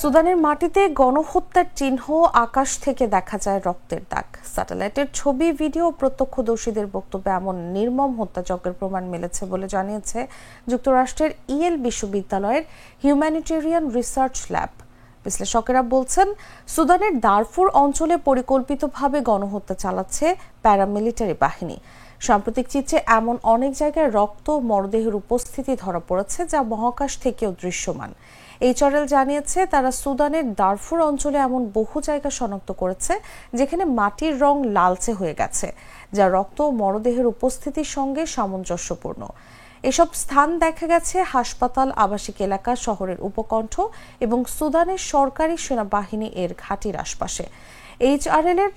সুদানের মাটিতে গণহত্যার চিহ্ন, আকাশ থেকে দেখা যায় রক্তের দাগ। স্যাটেলাইটের ছবি, ভিডিও, প্রত্যক্ষদর্শীদের বক্তব্যে এমন নির্মম হত্যাযজ্ঞের প্রমাণ মিলেছে বলে জানিয়েছে যুক্তরাষ্ট্রের ইয়েল বিশ্ববিদ্যালয়ের হিউম্যানিটেরিয়ান রিসার্চ ল্যাব। বিশ্লেষকেরা বলছেন, সুদানের দারফুর অঞ্চলে পরিকল্পিতভাবে গণহত্যা চালাচ্ছে প্যারামিলিটারি বাহিনী। সাম্প্রতিক চিত্রে এমন অনেক জায়গায় রক্ত ও মরদেহের উপস্থিতি ধরা পড়েছে, যা মহাকাশ থেকেও দৃশ্যমান। এইচআরএল জানিয়েছে, তারা সুদানের দারফুর অঞ্চলে এমন বহু জায়গা শনাক্ত করেছে যেখানে মাটির রং লালচে হয়ে গেছে, যা রক্ত ও মরদেহের উপস্থিতির সঙ্গে সামঞ্জস্যপূর্ণ। এসব স্থান দেখা গেছে হাসপাতাল, আবাসিক এলাকা, শহরের উপকণ্ঠ এবং সুদানের সরকারি সেনাবাহিনী এর ঘাঁটির আশপাশে। এইচআরএল এর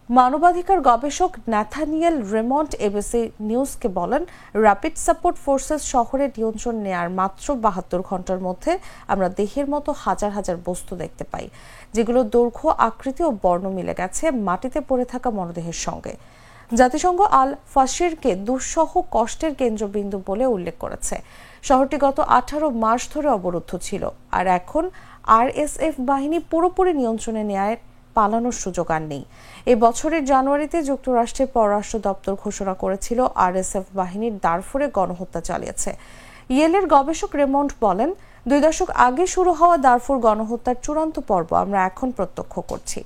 মানবাধিকার গবেষক ন্যাথানিয়েল রেমন্ড এবিসি নিউজকে বলেন, র্যাপিড সাপোর্ট ফোর্সেস শহরে নিয়ন্ত্রণ নেয়ার মাত্র 72 ঘন্টার মধ্যে আমরা দেহের মতো হাজার হাজার বস্তু দেখতে পাই, যেগুলো দৈর্ঘ্য, আকৃতি ও বর্ণ মিলে গেছে মাটিতে পড়ে থাকা মরদেহের সঙ্গে। জাতিসংঘ আল ফাশিরকে দুঃসহ কষ্টের কেন্দ্রবিন্দু বলে উল্লেখ করেছে। শহরটি গত 18 মাস ধরে অবরুদ্ধ ছিল, আর এখন আরএসএফ বাহিনী পুরোপুরি নিয়ন্ত্রণে নেয়, পালানোর সুযোগ আর নেই। এই বছরের জানুয়ারিতে যুক্তরাষ্ট্রের পররাষ্ট্র দপ্তর ঘোষণা করেছিল আরএসএফ বাহিনীর দারফুরে গণহত্যা চালিয়েছে। ইয়েলের গবেষক রেমন্ড বলেন, 2 দশক আগে শুরু হওয়া দারফুর গণহত্যার চূড়ান্ত পর্ব আমরা এখন প্রত্যক্ষ করছি।